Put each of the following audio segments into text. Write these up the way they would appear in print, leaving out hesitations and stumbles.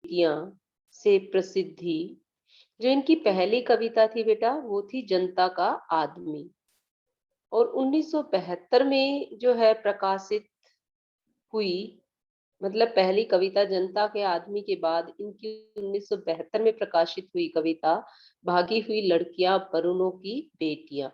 बेटियां से प्रसिद्धि। जो इनकी पहली कविता थी बेटा, वो थी जनता का आदमी, और 1972 में जो है प्रकाशित हुई। मतलब पहली कविता जनता के आदमी के बाद इनकी 1972 में प्रकाशित हुई कविता भागी हुई लड़कियां वरुणों की बेटियां।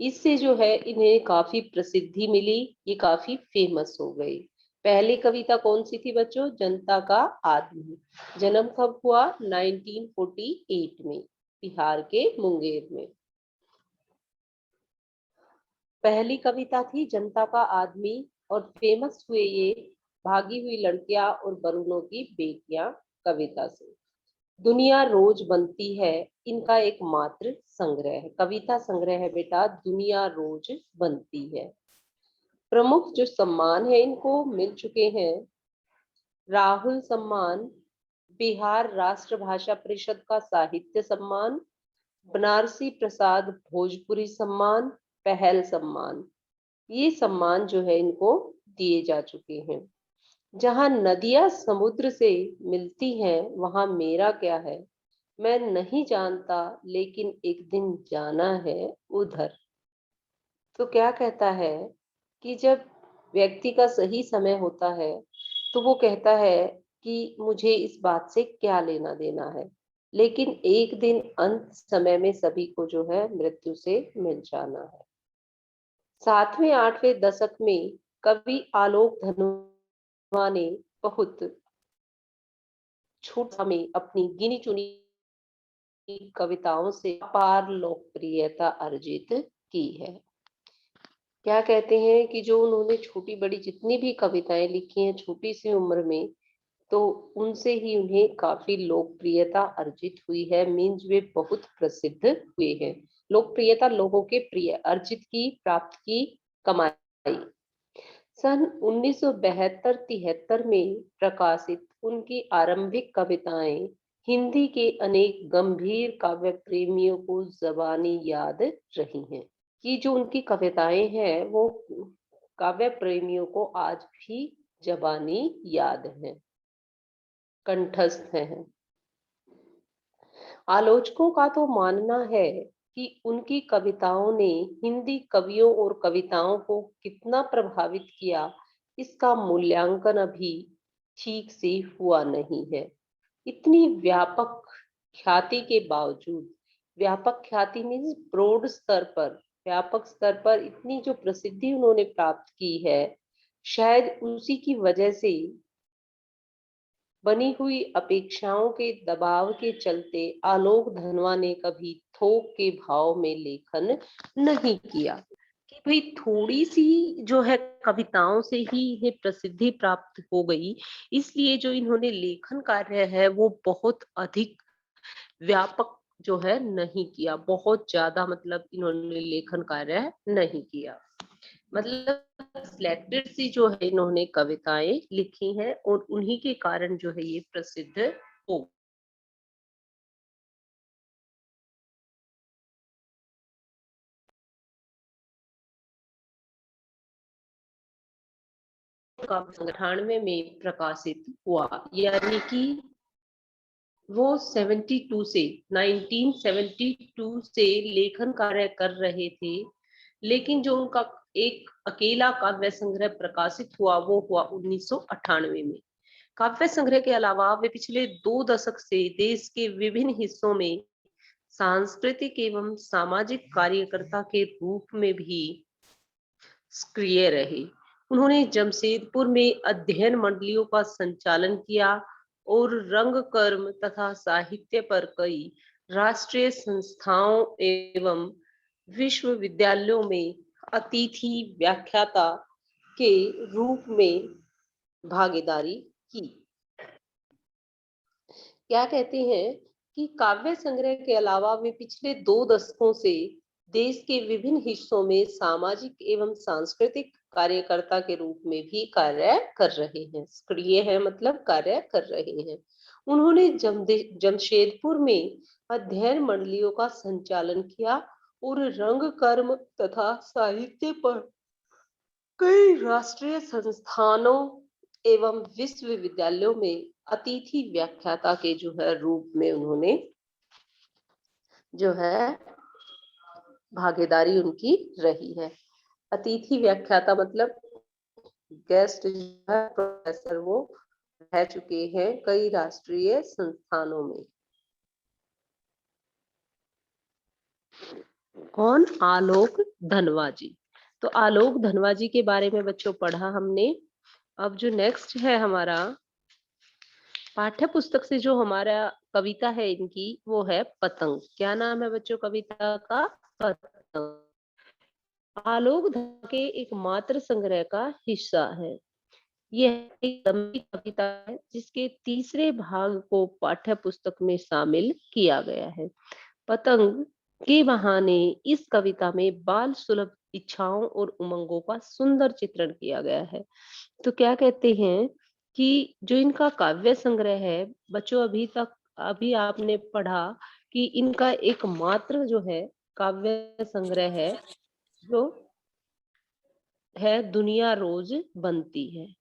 इससे जो है इन्हें काफी प्रसिद्धि मिली, ये काफी फेमस हो गई। पहली कविता कौन सी थी बच्चों? जनता का आदमी। जन्म कब हुआ? 1948 में, बिहार के मुंगेर में। पहली कविता थी जनता का आदमी, और फेमस हुए ये भागी हुई लड़कियां और वरुणों की बेटियां कविता से। दुनिया रोज बनती है इनका एक मात्र संग्रह है, कविता संग्रह है बेटा, दुनिया रोज बनती है। प्रमुख जो सम्मान है इनको मिल चुके हैं: राहुल सम्मान, बिहार राष्ट्र भाषा परिषद का साहित्य सम्मान, बनारसी प्रसाद भोजपुरी सम्मान, पहल सम्मान। ये सम्मान जो है इनको दिए जा चुके हैं। जहां नदियां समुद्र से मिलती हैं, वहां मेरा क्या है, मैं नहीं जानता, लेकिन एक दिन जाना है उधर। तो क्या कहता है कि जब व्यक्ति का सही समय होता है, तो वो कहता है कि मुझे इस बात से क्या लेना देना है, लेकिन एक दिन अंत समय में सभी को जो है मृत्यु से मिल जाना है। 7वें 8वें दशक में कवि आलोक धनवा ने बहुत छोट समय में अपनी गिनी चुनी कविताओं से अपार लोकप्रियता अर्जित की है। क्या कहते हैं कि जो उन्होंने छोटी बड़ी जितनी भी कविताएं लिखी हैं छोटी सी उम्र में, तो उनसे ही उन्हें काफी लोकप्रियता अर्जित हुई है। मीन्स वे बहुत प्रसिद्ध हुए हैं। लोकप्रियता लोगों के प्रिय अर्जित की, प्राप्त की, कमाई। सन 1972-73 में प्रकाशित उनकी आरंभिक कविताएं हिंदी के अनेक गंभीर काव्य प्रेमियों को जबानी याद रही हैं। कि जो उनकी कविताएं हैं वो काव्य प्रेमियों को आज भी जबानी याद हैं, कंठस्थ हैं। आलोचकों का तो मानना है कि उनकी कविताओं ने हिंदी कवियों और कविताओं को कितना प्रभावित किया, इसका मूल्यांकन अभी ठीक से हुआ नहीं है। इतनी व्यापक ख्याति के बावजूद, व्यापक ख्याति मीन्स ब्रॉड स्तर पर, व्यापक स्तर पर इतनी जो प्रसिद्धि उन्होंने प्राप्त की है, शायद उसी की वजह से बनी हुई अपेक्षाओं के दबाव के चलते आलोक धनवा ने कभी थोक के भाव में लेखन नहीं किया। कि भाई थोड़ी सी जो है कविताओं से ही इन्हें प्रसिद्धि प्राप्त हो गई, इसलिए जो इन्होंने लेखन कार्य है वो बहुत अधिक व्यापक जो है नहीं किया, बहुत ज्यादा मतलब इन्होंने लेखन कार्य नहीं किया। मतलब सिलेक्टेड सी जो है इन्होंने कविताएं लिखी हैं, और उन्हीं के कारण जो है ये प्रसिद्ध हो। का 98 में प्रकाशित हुआ, यानी कि वो 72 से 1972 से लेखन कार्य कर रहे थे, लेकिन जो उनका एक अकेला काव्य संग्रह प्रकाशित हुआ वो हुआ 1998 में। काव्य संग्रह के अलावा वे पिछले 2 दशक से देश के विभिन्न हिस्सों में सांस्कृतिक एवं सामाजिक कार्यकर्ता के रूप में भी सक्रिय रहे। उन्होंने जमशेदपुर में अध्ययन मंडलियों का संचालन किया और रंग कर्म तथा साहित्य पर कई राष्ट्रीय संस्थाओं एवं विश्वविद्यालयों में अतिथि व्याख्याता के रूप में भागीदारी की। क्या कहते हैं कि काव्य संग्रह के अलावा वे पिछले 2 दशकों से देश के विभिन्न हिस्सों में सामाजिक एवं सांस्कृतिक कार्यकर्ता के रूप में भी कार्य कर रहे हैं। सक्रिय है मतलब कार्य कर रहे हैं। उन्होंने जमशेदपुर में अध्ययन मंडलियों का संचालन किया और रंग कर्म तथा साहित्य पर कई राष्ट्रीय संस्थानों एवं विश्वविद्यालयों में अतिथि व्याख्याता के जो है रूप में उन्होंने जो है भागीदारी उनकी रही है। अतिथि व्याख्याता मतलब गेस्ट जो है प्रोफेसर, वो रह चुके हैं कई राष्ट्रीय संस्थानों में। कौन? आलोक धनवा जी। तो आलोक धनवा जी के बारे में बच्चों पढ़ा हमने। अब जो नेक्स्ट है हमारा पाठ्य पुस्तक से जो हमारा कविता है इनकी, वो है पतंग। क्या नाम है बच्चों कविता का? पतंग। आलोक धनवा के एक मात्र संग्रह का हिस्सा है। यह एक लंबी कविता है जिसके तीसरे भाग को पाठ्य पुस्तक में शामिल किया गया है। पतंग के बहाने इस कविता में बाल सुलभ इच्छाओं और उमंगों का सुंदर चित्रण किया गया है। तो क्या कहते हैं कि जो इनका काव्य संग्रह है बच्चों, अभी आपने पढ़ा कि इनका एकमात्र जो है काव्य संग्रह है, जो है दुनिया रोज बनती है।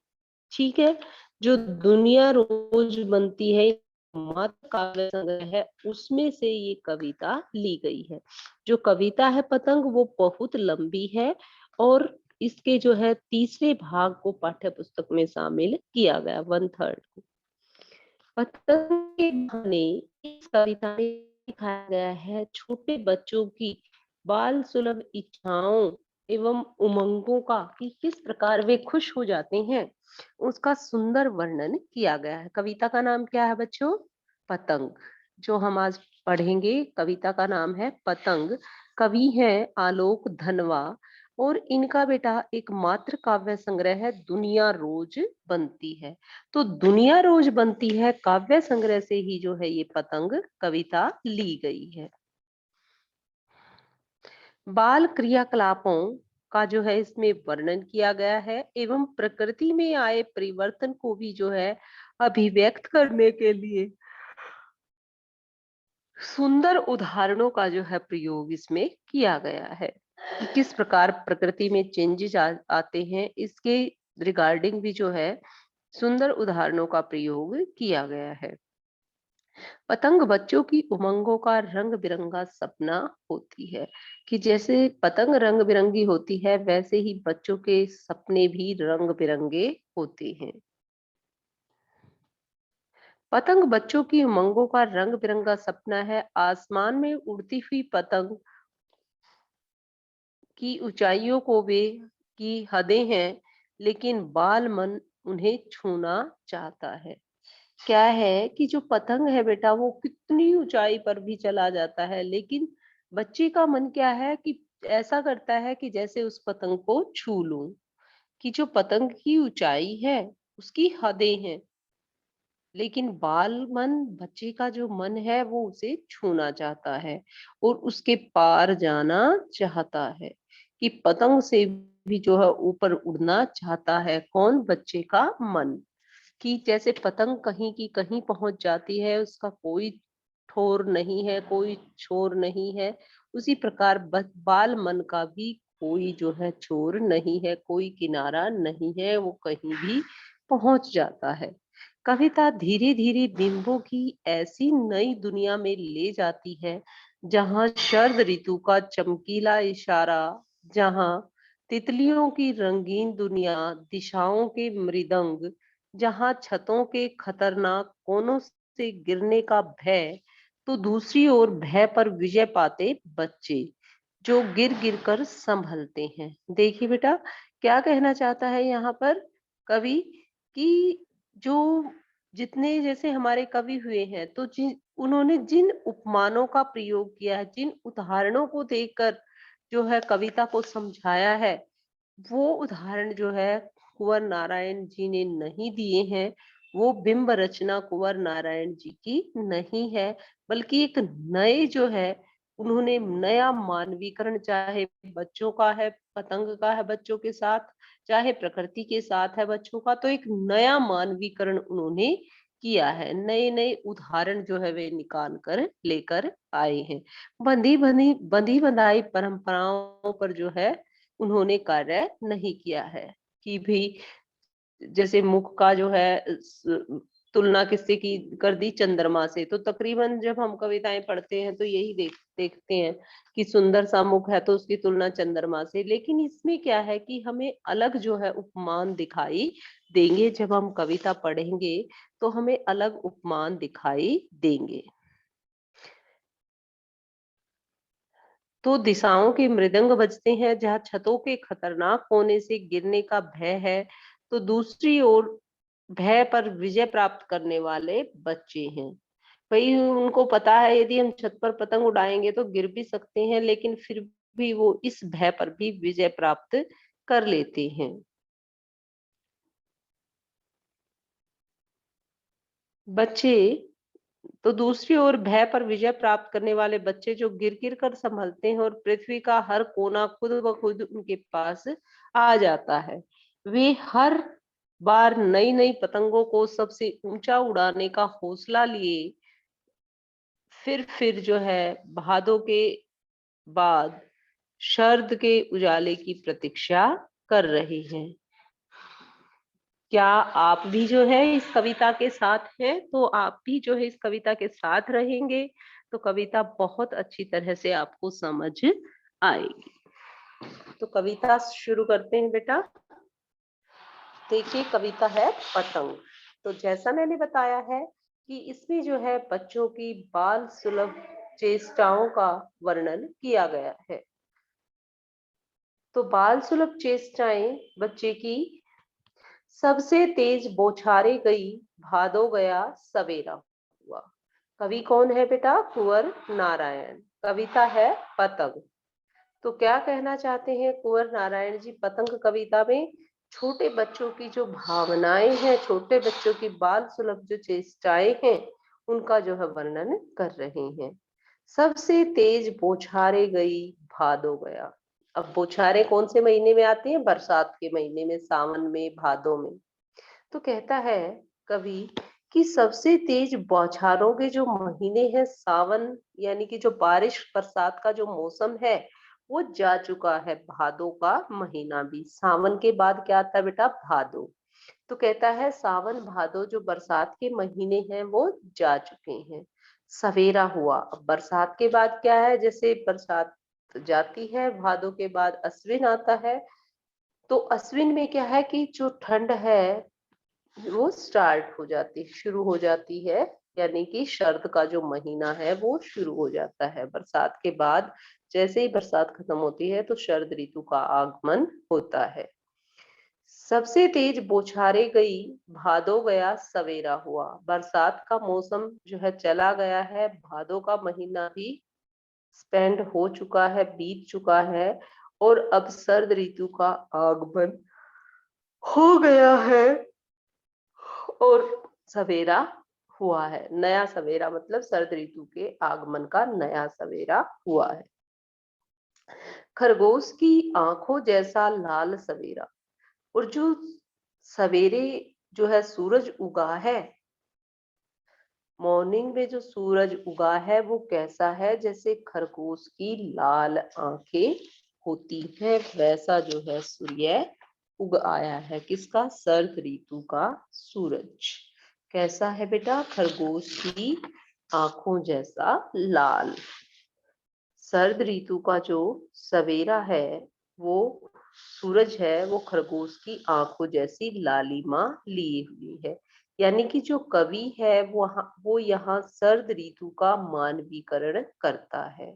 ठीक है, जो दुनिया रोज बनती है मात्र काव्य संग्रह है, उसमें से ये कविता ली गई है। जो कविता है पतंग, वो बहुत लंबी है और इसके जो है तीसरे भाग को पाठ्य पुस्तक में शामिल किया गया, 1/3 को। पतंग के बहाने इस कविता में दिखाया गया है छोटे बच्चों की बाल सुलभ इच्छाओं एवं उमंगों का, कि किस प्रकार वे खुश हो जाते हैं, उसका सुंदर वर्णन किया गया है। कविता का नाम क्या है बच्चों? पतंग। जो हम आज पढ़ेंगे कविता का नाम है पतंग। कवि है आलोक धनवा और इनका बेटा एक मात्र काव्य संग्रह है दुनिया रोज बनती है। तो दुनिया रोज बनती है काव्य संग्रह से ही जो है ये पतंग कविता ली गई है। बाल क्रियाकलापों का जो है इसमें वर्णन किया गया है एवं प्रकृति में आए परिवर्तन को भी जो है अभिव्यक्त करने के लिए सुंदर उदाहरणों का जो है प्रयोग इसमें किया गया है। कि किस प्रकार प्रकृति में चेंजेस आते हैं, इसके रिगार्डिंग भी जो है सुंदर उदाहरणों का प्रयोग किया गया है। पतंग बच्चों की उमंगों का रंग बिरंगा सपना होती है। कि जैसे पतंग रंग बिरंगी होती है, वैसे ही बच्चों के सपने भी रंग बिरंगे होते हैं। पतंग बच्चों की उमंगों का रंग बिरंगा सपना है। आसमान में उड़ती हुई पतंग की ऊंचाइयों को वे की हदें हैं, लेकिन बाल मन उन्हें छूना चाहता है। क्या है कि जो पतंग है बेटा, वो कितनी ऊंचाई पर भी चला जाता है, लेकिन बच्चे का मन क्या है कि ऐसा करता है कि जैसे उस पतंग को छू लूं। कि जो पतंग की ऊंचाई है उसकी हदें हैं, लेकिन बाल मन, बच्चे का जो मन है वो उसे छूना चाहता है और उसके पार जाना चाहता है। कि पतंग से भी जो है ऊपर उड़ना चाहता है। कौन? बच्चे का मन। कि जैसे पतंग कहीं की कहीं पहुंच जाती है, उसका कोई ठोर नहीं है, कोई छोर नहीं है, उसी प्रकार बाल मन का भी कोई जो है छोर नहीं है, कोई किनारा नहीं है, वो कहीं भी पहुंच जाता है। कविता धीरे धीरे बिंबों की ऐसी नई दुनिया में ले जाती है जहां शरद ऋतु का चमकीला इशारा, जहां तितलियों की रंगीन दुनिया, दिशाओं के मृदंग, जहां छतों के खतरनाक कोनों से गिरने का भय, तो दूसरी ओर भय पर विजय पाते बच्चे जो गिर गिर कर संभलते हैं। देखिए बेटा, क्या कहना चाहता है यहाँ पर कवि, कि जो जितने जैसे हमारे कवि हुए हैं, तो उन्होंने जिन उपमानों का प्रयोग किया है, जिन उदाहरणों को देकर जो है कविता को समझाया है, वो उदाहरण जो है कुंवर नारायण जी ने नहीं दिए हैं। वो बिंब रचना कुंवर नारायण जी की नहीं है, बल्कि एक नए जो है उन्होंने नया मानवीकरण, चाहे बच्चों का है, पतंग का है बच्चों के साथ, चाहे प्रकृति के साथ है बच्चों का, तो एक नया मानवीकरण उन्होंने किया है। नए नए उदाहरण जो है वे निकाल कर लेकर आए हैं। बंधी बंधाई परंपराओं पर जो है उन्होंने कार्य नहीं किया है। कि भी जैसे मुख का जो है तुलना किससे की कर दी, चंद्रमा से। तो तकरीबन जब हम कविताएं पढ़ते हैं तो यही देखते हैं कि सुंदर सा मुख है तो उसकी तुलना चंद्रमा से। लेकिन इसमें क्या है कि हमें अलग जो है उपमान दिखाई देंगे, जब हम कविता पढ़ेंगे तो हमें अलग उपमान दिखाई देंगे। तो दिशाओं के मृदंग बजते हैं जहाँ छतों के खतरनाक होने से गिरने का भय है, तो दूसरी ओर भय पर विजय प्राप्त करने वाले बच्चे हैं। भाई उनको पता है यदि हम छत पर पतंग उड़ाएंगे तो गिर भी सकते हैं, लेकिन फिर भी वो इस भय पर भी विजय प्राप्त कर लेते हैं। बच्चे, तो दूसरी ओर भय पर विजय प्राप्त करने वाले बच्चे जो गिर गिर कर संभलते हैं और पृथ्वी का हर कोना खुद ब खुद उनके पास आ जाता है। वे हर बार नई नई पतंगों को सबसे ऊंचा उड़ाने का हौसला लिए फिर जो है भादों के बाद शरद के उजाले की प्रतीक्षा कर रहे हैं। क्या आप भी जो है इस कविता के साथ हैं? तो आप भी जो है इस कविता के साथ रहेंगे तो कविता बहुत अच्छी तरह से आपको समझ आएगी। तो कविता शुरू करते हैं बेटा। देखिए कविता है पतंग। तो जैसा मैंने बताया है कि इसमें जो है बच्चों की बाल सुलभ चेष्टाओं का वर्णन किया गया है। तो बाल सुलभ चेष्टाएं बच्चे की, सबसे तेज बौछारे गई, भादो गया सवेरा हुआ। कवि कौन है बेटा? कुंवर नारायण। कविता है पतंग। तो क्या कहना चाहते हैं कुंवर नारायण जी पतंग कविता में? छोटे बच्चों की जो भावनाएं हैं, छोटे बच्चों की बाल सुलभ जो चेष्टाएं हैं, उनका जो है वर्णन कर रहे हैं। सबसे तेज बौछारे गई, भादो गया। अब बौछारें कौन से महीने में आती हैं? बरसात के महीने में, सावन में, भादो में। तो कहता है कवि कि सबसे तेज बौछारों के जो महीने हैं सावन, यानी कि जो बारिश बरसात का जो मौसम है वो जा चुका है। भादो का महीना भी, सावन के बाद क्या आता है बेटा? भादो। तो कहता है सावन भादो जो बरसात के महीने हैं वो जा चुके हैं, सवेरा हुआ। अब बरसात के बाद क्या है? जैसे बरसात जाती है, भादो के बाद अश्विन आता है। तो अश्विन में क्या है कि जो ठंड है वो स्टार्ट हो जाती, शुरू हो जाती है, यानी कि शरद का जो महीना है वो शुरू हो जाता है। बरसात के बाद जैसे ही बरसात खत्म होती है तो शरद ऋतु का आगमन होता है। सबसे तेज बौछारें गई, भादो गया सवेरा हुआ। बरसात का मौसम जो है चला गया है, भादो का महीना भी स्पेंड हो चुका है, बीत चुका है, और अब शरद ऋतु का आगमन हो गया है और सवेरा हुआ है। नया सवेरा मतलब शरद ऋतु के आगमन का नया सवेरा हुआ है। खरगोश की आंखों जैसा लाल सवेरा। और जो सवेरे जो है सूरज उगा है, मॉर्निंग में जो सूरज उगा है वो कैसा है? जैसे खरगोश की लाल आंखें होती है वैसा जो है सूर्य उग आया है। किसका? शरद ऋतु का सूरज। कैसा है बेटा? खरगोश की आंखों जैसा लाल। शरद ऋतु का जो सवेरा है वो सूरज है, वो खरगोश की आंखों जैसी लालिमा लिए हुई है। यानी कि जो कवि है वो यहाँ शरद ऋतु का मानवीकरण करता है।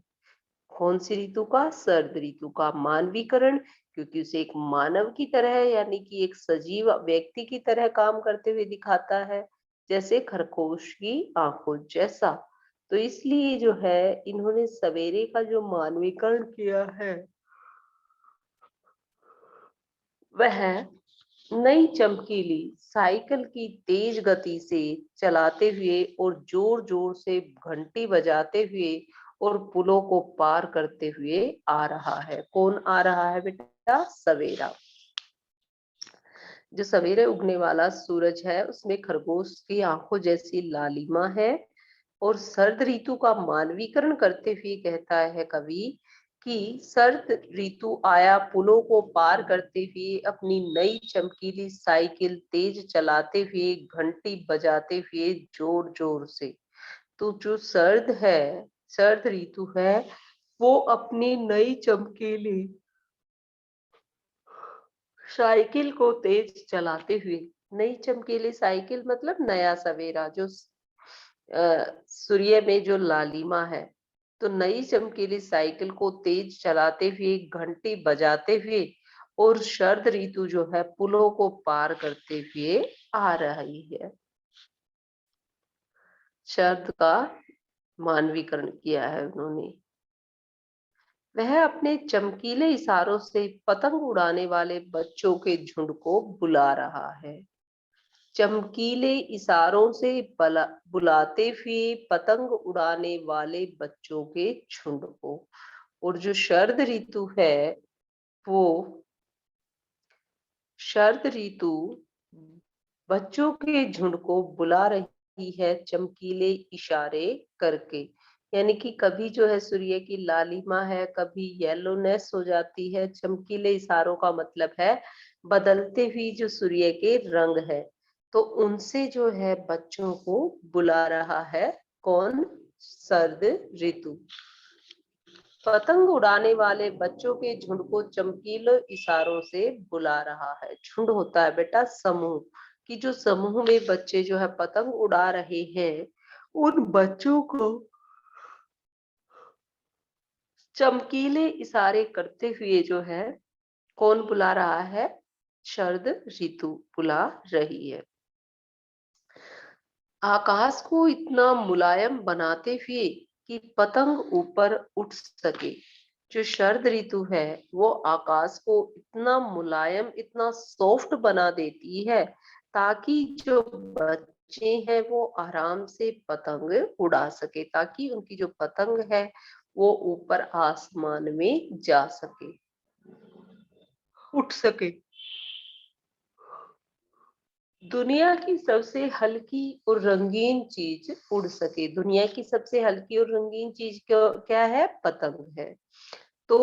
कौन सी ऋतु का? शरद ऋतु का मानवीकरण, क्योंकि उसे एक मानव की तरह यानी कि एक सजीव व्यक्ति की तरह काम करते हुए दिखाता है, जैसे खरगोश की आंखों जैसा। तो इसलिए जो है इन्होंने सवेरे का जो मानवीकरण किया है वह नई चमकीली साइकिल की तेज गति से चलाते हुए और जोर जोर से घंटी बजाते हुए और पुलों को पार करते हुए आ रहा है। कौन आ रहा है बेटा? सवेरा। जो सवेरे उगने वाला सूरज है उसमें खरगोश की आंखों जैसी लालिमा है। और शरद ऋतु का मानवीकरण करते हुए कहता है कवि कि शरद ऋतु आया, पुलों को पार करते हुए अपनी नई चमकीली साइकिल तेज चलाते हुए, घंटी बजाते हुए जोर जोर से। तो जो शरद ऋतु है, वो अपनी नई चमकीली साइकिल को तेज चलाते हुए, नई चमकीली साइकिल मतलब नया सवेरा, जो सूर्य में जो लालिमा है, तो नई चमकीली साइकिल को तेज चलाते हुए, घंटी बजाते हुए, और शरद ऋतु जो है पुलों को पार करते हुए आ रही है। शरद का मानवीकरण किया है उन्होंने। वह अपने चमकीले इशारों से पतंग उड़ाने वाले बच्चों के झुंड को बुला रहा है। चमकीले इशारों से बुलाते हुए पतंग उड़ाने वाले बच्चों के झुंड को। और जो शरद ऋतु है, वो शरद ऋतु बच्चों के झुंड को बुला रही है चमकीले इशारे करके। यानी कि कभी जो है सूर्य की लालिमा है, कभी येलोनेस हो जाती है। चमकीले इशारों का मतलब है बदलते हुई जो सूर्य के रंग है, तो उनसे जो है बच्चों को बुला रहा है कौन? शरद ऋतु। पतंग उड़ाने वाले बच्चों के झुंड को चमकीले इशारों से बुला रहा है। झुंड होता है बेटा समूह, कि जो समूह में बच्चे जो है पतंग उड़ा रहे हैं, उन बच्चों को चमकीले इशारे करते हुए जो है कौन बुला रहा है? शरद ऋतु बुला रही है। आकाश को इतना मुलायम बनाते हुए कि पतंग ऊपर उठ सके। जो शरद ऋतु है, वो आकाश को इतना मुलायम, इतना सॉफ्ट बना देती है, ताकि जो बच्चे हैं वो आराम से पतंग उड़ा सके, ताकि उनकी जो पतंग है वो ऊपर आसमान में जा सके, उठ सके। दुनिया की सबसे हल्की और रंगीन चीज उड़ सके। दुनिया की सबसे हल्की और रंगीन चीज क्या है? पतंग है। तो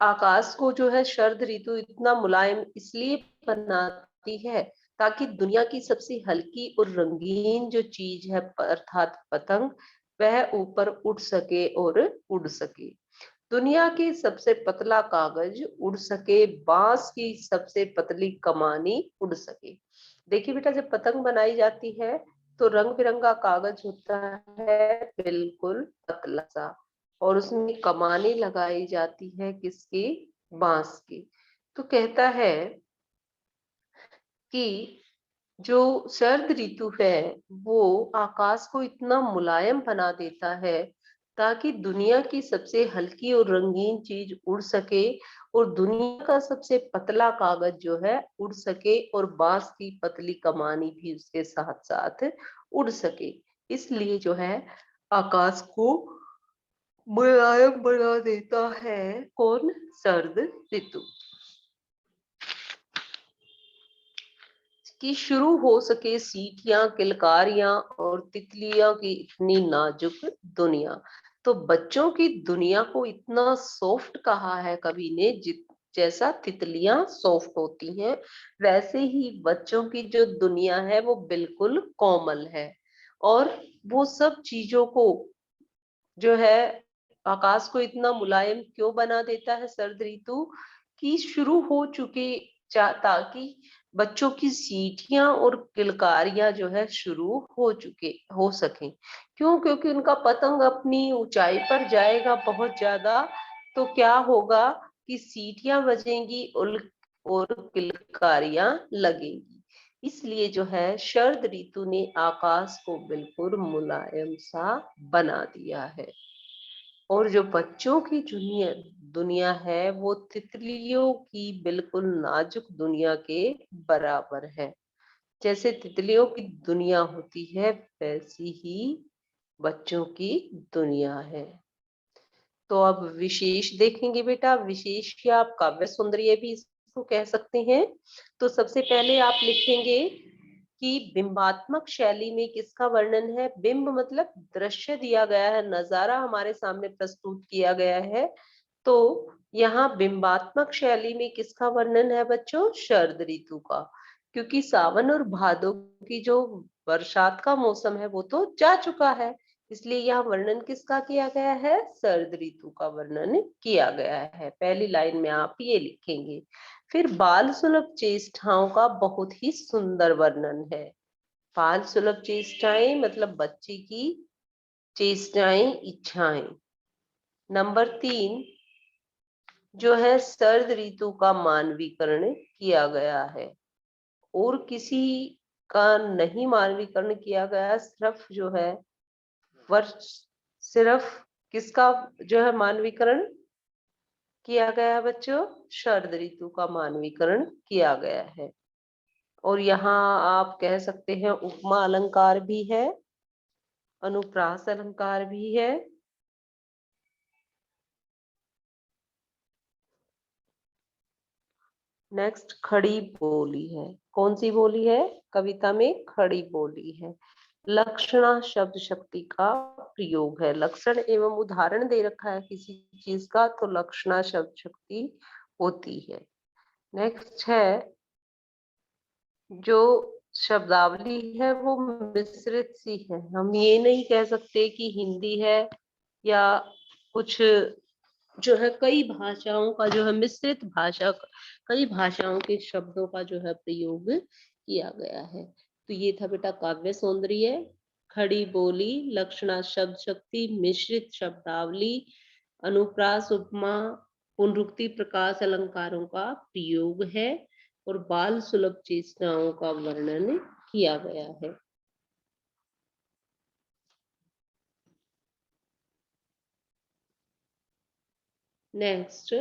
आकाश को जो है शरद ऋतु इतना मुलायम इसलिए बनाती है, ताकि दुनिया की सबसे हल्की और रंगीन जो चीज है अर्थात पतंग, वह ऊपर उड़ सके और उड़ सके। दुनिया की सबसे पतला कागज उड़ सके, बांस की सबसे पतली कमानी उड़ सके। देखिए बेटा, जब पतंग बनाई जाती है तो रंग बिरंगा कागज होता है, बिल्कुल पतला सा, और उसमें कमानी लगाई जाती है किसकी? बांस की। तो कहता है कि जो शरद ऋतु है, वो आकाश को इतना मुलायम बना देता है, ताकि दुनिया की सबसे हल्की और रंगीन चीज उड़ सके, और दुनिया का सबसे पतला कागज जो है उड़ सके, और बांस की पतली कमानी भी उसके साथ साथ उड़ सके। इसलिए जो है आकाश को मुलायम बना देता है कौन? शरद ऋतु। कि शुरू हो सके सीटियां, किलकारियां और तितलियों की इतनी नाजुक दुनिया। तो बच्चों की दुनिया को इतना सॉफ्ट कहा है कवि ने, जैसा तितलियां सॉफ्ट होती हैं, वैसे ही बच्चों की जो दुनिया है वो बिल्कुल कोमल है। और वो सब चीजों को जो है, आकाश को इतना मुलायम क्यों बना देता है शरद ऋतु? कि शुरू हो चुके, ताकि बच्चों की सीटियां और किलकारियां जो है शुरू हो सके। क्यों? क्योंकि उनका पतंग अपनी ऊंचाई पर जाएगा बहुत ज्यादा, तो क्या होगा कि सीटियां बजेंगी और किलकारियां लगेंगी। इसलिए जो है शरद ऋतु ने आकाश को बिल्कुल मुलायम सा बना दिया है। और जो बच्चों की दुनिया दुनिया है, वो तितलियों की बिल्कुल नाजुक दुनिया के बराबर है। जैसे तितलियों की दुनिया होती है, वैसी ही बच्चों की दुनिया है। तो अब विशेष देखेंगे बेटा। विशेष या आप काव्य सौंदर्य भी इसको कह सकते हैं। तो सबसे पहले आप लिखेंगे कि बिंबात्मक शैली में किसका वर्णन है? बिंब मतलब दृश्य दिया गया है, नजारा हमारे सामने प्रस्तुत किया गया है, तो यहाँ बिंबात्मक शैली में किसका वर्णन है बच्चों? शरद ऋतु का, क्योंकि सावन और भादो की जो बरसात का मौसम है वो तो जा चुका है, इसलिए यहाँ वर्णन किसका किया गया है? शरद ऋतु का वर्णन किया गया है। पहली लाइन में आप ये लिखेंगे। फिर बाल सुलभ चेष्टाओं का बहुत ही सुंदर वर्णन है। बाल सुलभ चेष्टाएं मतलब बच्चे की चेष्टाएं, इच्छाएं। नंबर 3 जो है शरद ऋतु का मानवीकरण किया गया है, और किसी का नहीं मानवीकरण किया गया, सिर्फ जो है वर्ष सिर्फ किसका जो है मानवीकरण किया गया है बच्चों? शरद ऋतु का मानवीकरण किया गया है। और यहाँ आप कह सकते हैं उपमा अलंकार भी है, अनुप्रास अलंकार भी है। नेक्स्ट खड़ी बोली है। कौन सी बोली है? कविता में खड़ी बोली है। लक्षणा शब्द शक्ति का प्रयोग है। लक्षण एवं उदाहरण दे रखा है किसी चीज का तो लक्षणा शब्द शक्ति होती है। नेक्स्ट है जो शब्दावली है वो मिश्रित सी है। हम ये नहीं कह सकते कि हिंदी है या कुछ, जो है कई भाषाओं का जो है मिश्रित भाषा, कई भाषाओं के शब्दों का जो है प्रयोग किया गया है। तो ये था बेटा काव्य सौंदर्य, खड़ी बोली, लक्षणा शब्द शक्ति, मिश्रित शब्दावली, अनुप्रास उपमा, पुनरुक्ति प्रकाश अलंकारों का प्रयोग है, और बाल सुलभ चेष्टाओं का वर्णन किया गया है। नेक्स्ट,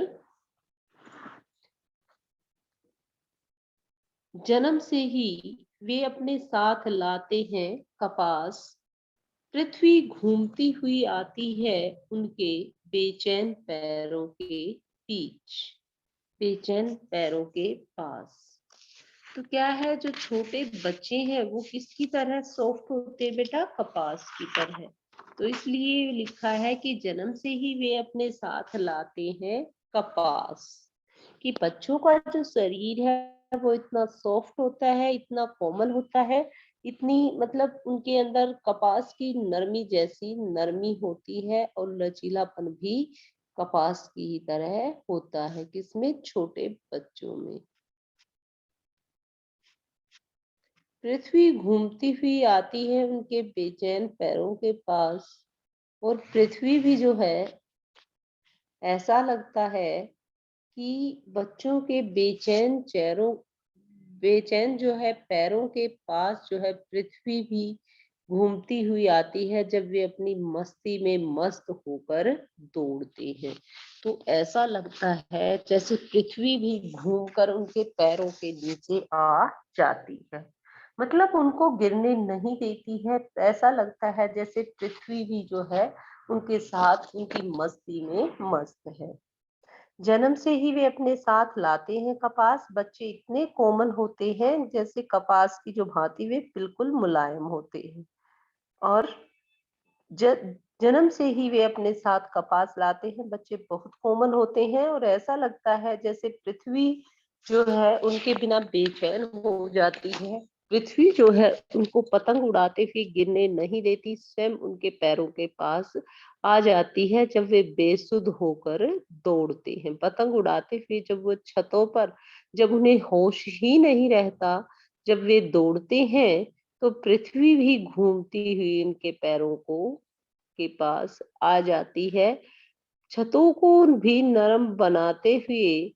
जन्म से ही वे अपने साथ लाते हैं कपास, पृथ्वी घूमती हुई आती है उनके बेचैन पैरों के बीच, बेचैन पैरों के पास। तो क्या है, जो छोटे बच्चे हैं वो किसकी तरह सॉफ्ट होते हैं बेटा? कपास की तरह। तो इसलिए लिखा है कि जन्म से ही वे अपने साथ लाते हैं कपास, कि बच्चों का जो शरीर है वो इतना सॉफ्ट होता है, इतना कोमल होता है, इतनी मतलब उनके अंदर कपास की नरमी जैसी नरमी होती है, और लचीलापन भी कपास की ही तरह होता है। किसमें? छोटे बच्चों में। पृथ्वी घूमती हुई आती है उनके बेचैन पैरों के पास, और पृथ्वी भी जो है ऐसा लगता है कि बच्चों के बेचैन जो है पैरों के पास जो है पृथ्वी भी घूमती हुई आती है जब वे अपनी मस्ती में मस्त होकर दौड़ते हैं। तो ऐसा लगता है जैसे पृथ्वी भी घूमकर उनके पैरों के नीचे आ जाती है, मतलब उनको गिरने नहीं देती है। ऐसा लगता है जैसे पृथ्वी भी जो है उनके साथ उनकी मस्ती में मस्त है। जन्म से ही वे अपने साथ लाते हैं कपास, बच्चे इतने कोमल होते हैं जैसे कपास की जो भांति वे बिल्कुल मुलायम होते हैं। और जन्म से ही वे अपने साथ कपास लाते हैं, बच्चे बहुत कोमल होते हैं, और ऐसा लगता है जैसे पृथ्वी जो है उनके बिना बेचैन हो जाती है। पृथ्वी जो है उनको पतंग उड़ाते हुए गिरने नहीं देती, स्वयं उनके पैरों के पास आ जाती है जब वे बेसुध होकर दौड़ते हैं। पतंग उड़ाते हुए जब वो छतों पर, जब उन्हें होश ही नहीं रहता, जब वे दौड़ते हैं, तो पृथ्वी भी घूमती हुई इनके पैरों को के पास आ जाती है, छतों को भी नरम बनाते हुए,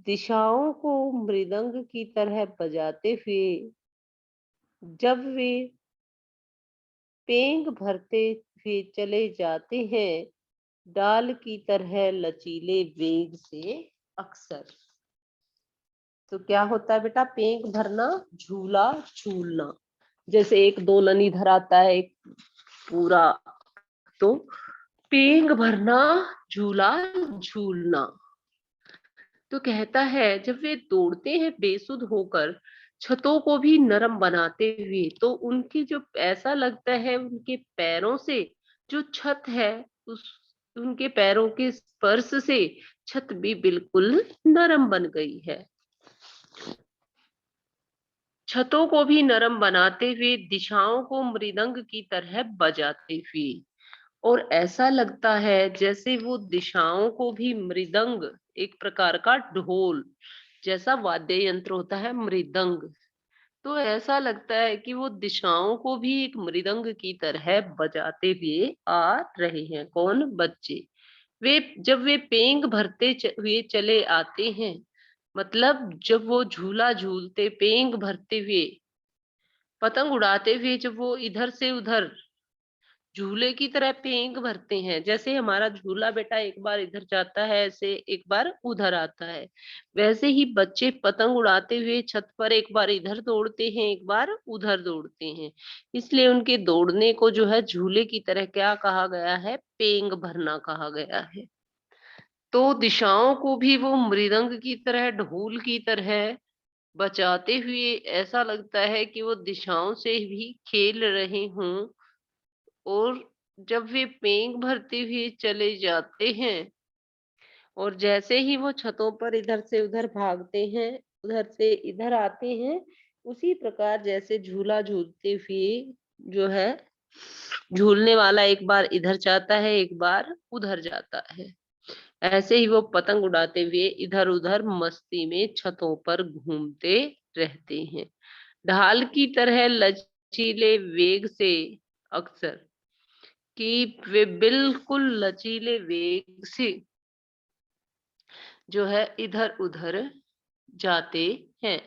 दिशाओं को मृदंग की तरह बजाते हुए, जब वे पेंग भरते हुए चले जाते हैं, डाल की तरह लचीले वेग से अक्सर। तो क्या होता है बेटा? पेंग भरना, झूला झूलना। जैसे एक दोलन इधर आता है, एक पूरा, तो पेंग भरना, झूला झूलना। तो कहता है जब वे दौड़ते हैं बेसुध होकर, छतों को भी नरम बनाते हुए, तो उनकी जो, ऐसा लगता है उनके पैरों से जो छत है, उस उनके पैरों के स्पर्श से छत भी बिल्कुल नरम बन गई है। छतों को भी नरम बनाते हुए, दिशाओं को मृदंग की तरह बजाते हुए, और ऐसा लगता है जैसे वो दिशाओं को भी मृदंग, एक प्रकार का ढोल जैसा वाद्य यंत्र होता है मृदंग, तो ऐसा लगता है कि वो दिशाओं को भी एक मृदंग की तरह बजाते हुए आ रहे हैं। कौन? बच्चे। वे जब वे पेंग भरते हुए चले आते हैं, मतलब जब वो झूला झूलते पेंग भरते हुए, पतंग उड़ाते हुए, जब वो इधर से उधर झूले की तरह पेंग भरते हैं, जैसे हमारा झूला बेटा एक बार इधर जाता है, ऐसे एक बार उधर आता है, वैसे ही बच्चे पतंग उड़ाते हुए छत पर एक बार इधर दौड़ते हैं, एक बार उधर दौड़ते हैं। इसलिए उनके दौड़ने को जो है झूले की तरह क्या कहा गया है? पेंग भरना कहा गया है। तो दिशाओं को भी वो मृदंग की तरह, ढोल की तरह बचाते हुए ऐसा लगता है कि वो दिशाओं से भी खेल रहे हों, और जब वे पेंग भरते हुए चले जाते हैं, और जैसे ही वो छतों पर इधर से उधर भागते हैं, उधर से इधर आते हैं, उसी प्रकार जैसे झूला झूलते हुए जो है, झूलने वाला एक बार इधर जाता है, एक बार उधर जाता है, ऐसे ही वो पतंग उड़ाते हुए इधर उधर मस्ती में छतों पर घूमते रहते हैं। ढाल की तरह लचीले वेग से, अक्सर, कि वे बिल्कुल लचीले वेग से जो है इधर उधर जाते हैं।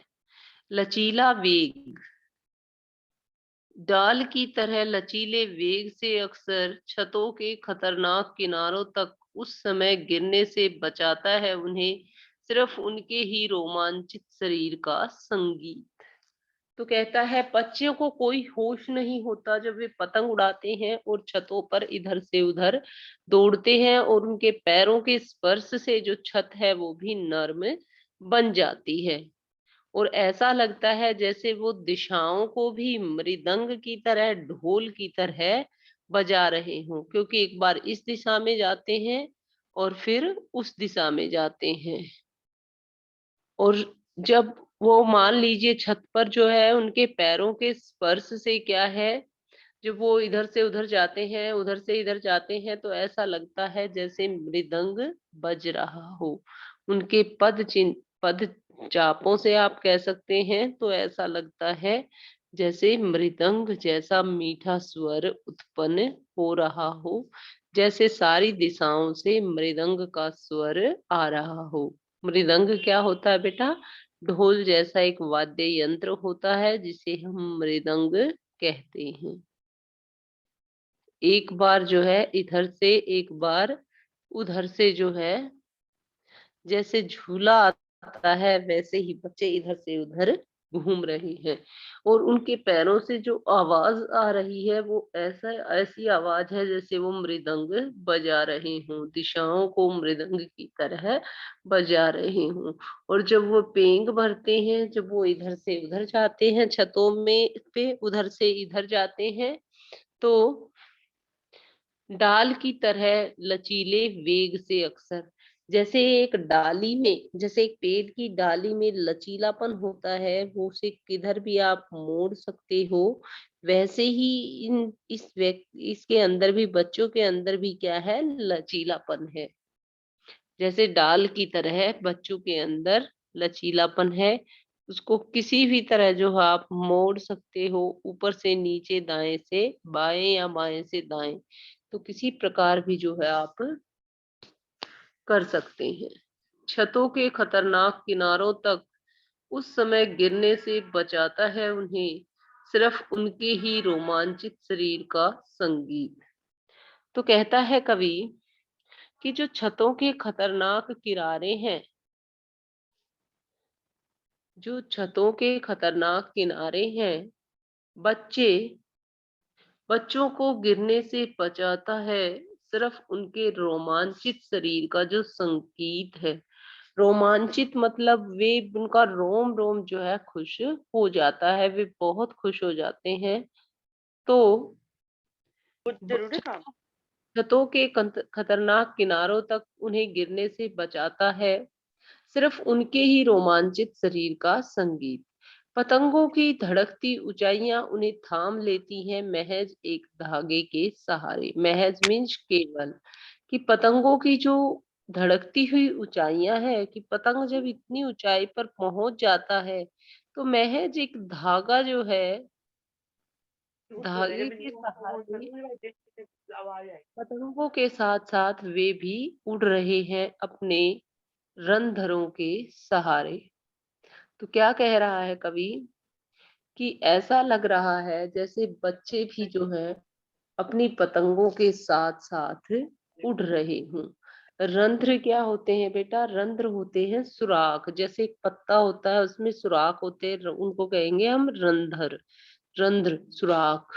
लचीला वेग, डाल की तरह लचीले वेग से अक्सर छतों के खतरनाक किनारों तक उस समय गिरने से बचाता है उन्हें सिर्फ उनके ही रोमांचित शरीर का संगीत। तो कहता है बच्चों को कोई होश नहीं होता जब वे पतंग उड़ाते हैं और छतों पर इधर से उधर दौड़ते हैं, और उनके पैरों के स्पर्श से जो छत है वो भी नर्म बन जाती है, और ऐसा लगता है जैसे वो दिशाओं को भी मृदंग की तरह, ढोल की तरह बजा रहे हों, क्योंकि एक बार इस दिशा में जाते हैं और फिर उस दिशा में जाते हैं। और जब वो मान लीजिए छत पर जो है उनके पैरों के स्पर्श से क्या है, जब वो इधर से उधर जाते हैं, उधर से इधर जाते हैं, तो ऐसा लगता है जैसे मृदंग बज रहा हो। उनके पद चापों से आप कह सकते हैं, तो ऐसा लगता है जैसे मृदंग जैसा मीठा स्वर उत्पन्न हो रहा हो, जैसे सारी दिशाओं से मृदंग का स्वर आ रहा हो। मृदंग क्या होता है बेटा? ढोल जैसा एक वाद्य यंत्र होता है जिसे हम मृदंग कहते हैं। एक बार जो है इधर से, एक बार उधर से जो है, जैसे झूला आता है वैसे ही बच्चे इधर से उधर घूम रहे हैं, और उनके पैरों से जो आवाज आ रही है वो ऐसी आवाज है जैसे वो मृदंग बजा रहे हों, दिशाओं को मृदंग की तरह बजा रहे हों। और जब वो पेंग भरते हैं, जब वो इधर से उधर जाते हैं छतों में पे, उधर से इधर जाते हैं, तो डाल की तरह लचीले वेग से अक्सर, जैसे एक डाली में, जैसे एक पेड़ की डाली में लचीलापन होता है, वो उसे किधर भी आप मोड़ सकते हो, वैसे ही इसके अंदर भी, बच्चों के अंदर भी क्या है? लचीलापन है। जैसे डाल की तरह बच्चों के अंदर लचीलापन है, उसको किसी भी तरह जो है आप मोड़ सकते हो, ऊपर से नीचे, दाएं से बाएं या बाएं से दाएं, तो किसी प्रकार भी जो है आप कर सकते हैं। छतों के खतरनाक किनारों तक उस समय गिरने से बचाता है उन्हें सिर्फ उनके ही रोमांचित शरीर का संगीत। तो कहता है कवि कि जो छतों के खतरनाक किनारे हैं, जो छतों के खतरनाक किनारे हैं, बच्चे बच्चों को गिरने से बचाता है सिर्फ उनके रोमांचित शरीर का जो संगीत है। रोमांचित मतलब वे, उनका रोम रोम जो है खुश हो जाता है, वे बहुत खुश हो जाते हैं। तो जरूर है काम। छतों के खतरनाक किनारों तक उन्हें गिरने से बचाता है सिर्फ उनके ही रोमांचित शरीर का संगीत। पतंगों की धड़कती ऊंचाइयां उन्हें थाम लेती हैं महज एक धागे के सहारे। महज मीन्स केवल, कि पतंगों की जो धड़कती हुई ऊंचाइयां है, कि पतंग जब इतनी ऊंचाई पर पहुंच जाता है तो महज एक धागा जो है, धागे के सहारे पतंगों के साथ साथ वे भी उड़ रहे हैं अपने रंध्रों के सहारे। तो क्या कह रहा है कवि, कि ऐसा लग रहा है जैसे बच्चे भी जो है अपनी पतंगों के साथ साथ उड़ रहे हों। रंध्र क्या होते हैं बेटा? रंध्र होते हैं सुराख। जैसे एक पत्ता होता है उसमें सुराख होते हैं, उनको कहेंगे हम रंध्र, रंध्र, सुराख।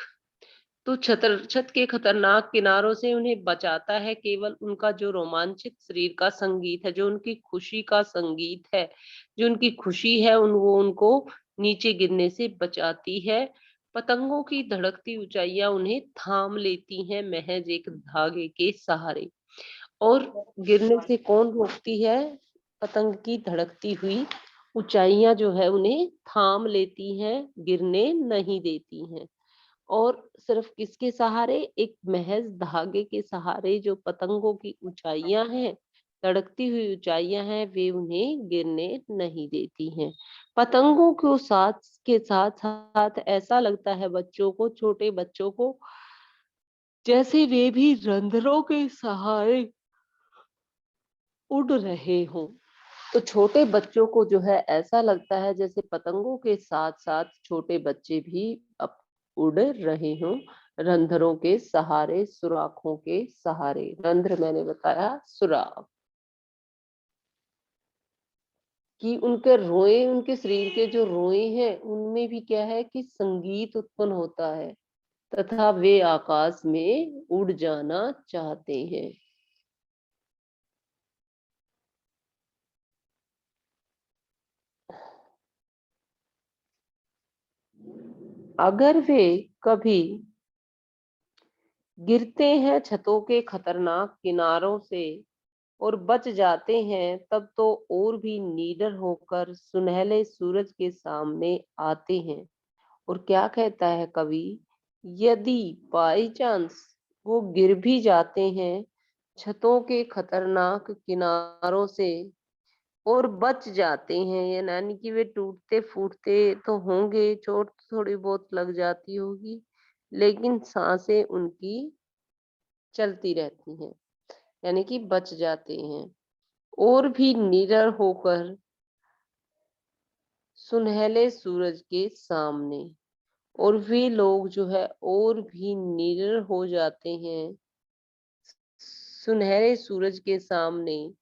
तो छत के खतरनाक किनारों से उन्हें बचाता है केवल उनका जो रोमांचित शरीर का संगीत है, जो उनकी खुशी का संगीत है, जो उनकी खुशी है वो उनको नीचे गिरने से बचाती है। पतंगों की धड़कती ऊंचाइयां उन्हें थाम लेती हैं महज एक धागे के सहारे। और गिरने से कौन रोकती है? पतंग की धड़कती हुई ऊंचाइयां जो है उन्हें थाम लेती हैं, गिरने नहीं देती हैं। और सिर्फ किसके सहारे? एक महज धागे के सहारे। जो पतंगों की ऊंचाइयां हैं, धड़कती हुई ऊंचाइयां हैं, वे उन्हें गिरने नहीं देती हैं। पतंगों को साथ के साथ साथ ऐसा लगता है बच्चों को, छोटे बच्चों को, जैसे वे भी रंध्रों के सहारे उड़ रहे हों। तो छोटे बच्चों को जो है ऐसा लगता है जैसे पतंगों के साथ साथ छोटे बच्चे भी अब उड़ रहे हों रंध्रों के सहारे, सुराखों के सहारे। रंध्र मैंने बताया सुराख। कि उनके रोए, उनके शरीर के जो रोए हैं उनमें भी क्या है कि संगीत उत्पन्न होता है तथा वे आकाश में उड़ जाना चाहते हैं। अगर वे कभी गिरते हैं छतों के खतरनाक किनारों से और बच जाते हैं, तब तो और भी निडर होकर सुनहले सूरज के सामने आते हैं। और क्या कहता है कवि, यदि बाई चांस वो गिर भी जाते हैं छतों के खतरनाक किनारों से और बच जाते हैं, यानी कि वे टूटते फूटते तो होंगे, चोट थोड़ी बहुत लग जाती होगी, लेकिन सांसें उनकी चलती रहती हैं, यानी कि बच जाते हैं। और भी निडर होकर सुनहले सूरज के सामने, और वे लोग जो है और भी निडर हो जाते हैं सुनहरे सूरज के सामने,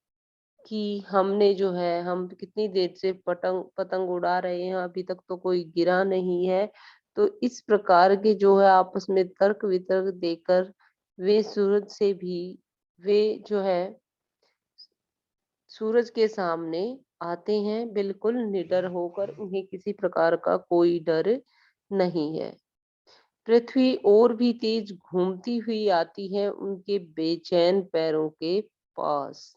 कि हमने जो है, हम कितनी देर से पतंग पतंग उड़ा रहे हैं, अभी तक तो कोई गिरा नहीं है। तो इस प्रकार के जो है आपस में तर्क वितर्क देकर वे सूरज से भी, वे जो है सूरज के सामने आते हैं बिल्कुल निडर होकर, उन्हें किसी प्रकार का कोई डर नहीं है। पृथ्वी और भी तेज घूमती हुई आती है उनके बेचैन पैरों के पास।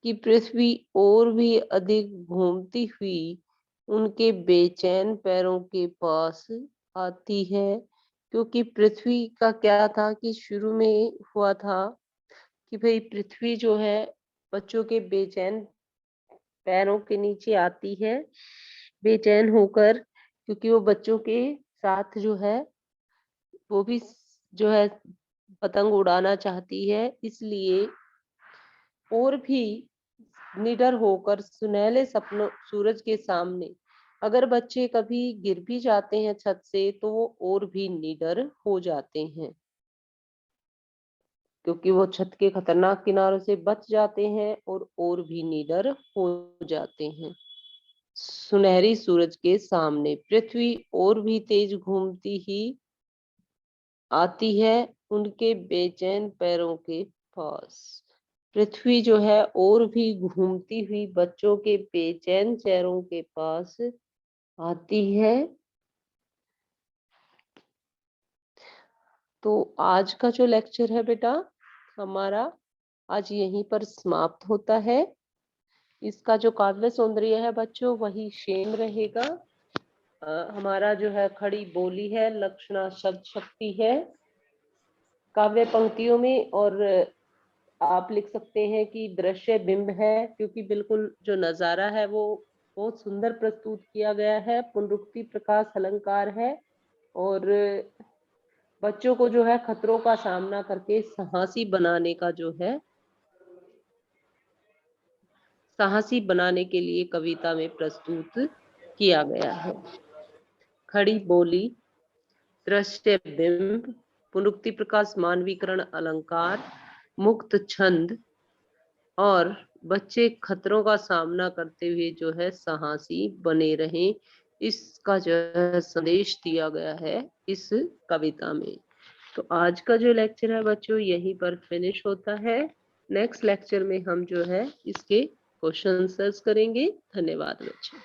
कि पृथ्वी और भी अधिक घूमती हुई उनके बेचैन पैरों के पास आती है। क्योंकि पृथ्वी का क्या था कि शुरू में हुआ था कि भाई पृथ्वी जो है बच्चों के बेचैन पैरों के नीचे आती है, बेचैन होकर, क्योंकि वो बच्चों के साथ जो है वो भी जो है पतंग उड़ाना चाहती है, इसलिए और भी निडर होकर सुनहले सपनों सूरज के सामने अगर बच्चे कभी गिर भी जाते हैं छत से तो वो और भी निडर हो जाते हैं, क्योंकि वो छत के खतरनाक किनारों से बच जाते हैं और भी निडर हो जाते हैं। सुनहरी सूरज के सामने पृथ्वी और भी तेज घूमती ही आती है उनके बेचैन पैरों के पास। पृथ्वी जो है और भी घूमती हुई बच्चों के बेचैन चेहरों के पास आती है। तो आज का जो लेक्चर है बेटा, हमारा आज यहीं पर समाप्त होता है। इसका जो काव्य सौंदर्य है बच्चों वही सेम रहेगा। हमारा जो है खड़ी बोली है, लक्षणा शब्द शक्ति है काव्य पंक्तियों में, और आप लिख सकते हैं कि दृश्य बिंब है, क्योंकि बिल्कुल जो नजारा है वो बहुत सुंदर प्रस्तुत किया गया है। पुनरुक्ति प्रकाश अलंकार है, और बच्चों को जो है खतरों का सामना करके साहसी बनाने का जो है, साहसी बनाने के लिए कविता में प्रस्तुत किया गया है। खड़ी बोली, दृश्य बिंब, पुनरुक्ति प्रकाश, मानवीकरण अलंकार, मुक्त छंद, और बच्चे खतरों का सामना करते हुए जो है साहसी बने रहें, इसका जो है संदेश दिया गया है इस कविता में। तो आज का जो लेक्चर है बच्चों यहीं पर फिनिश होता है। नेक्स्ट लेक्चर में हम जो है इसके क्वेश्चन आंसर्स करेंगे। धन्यवाद बच्चों।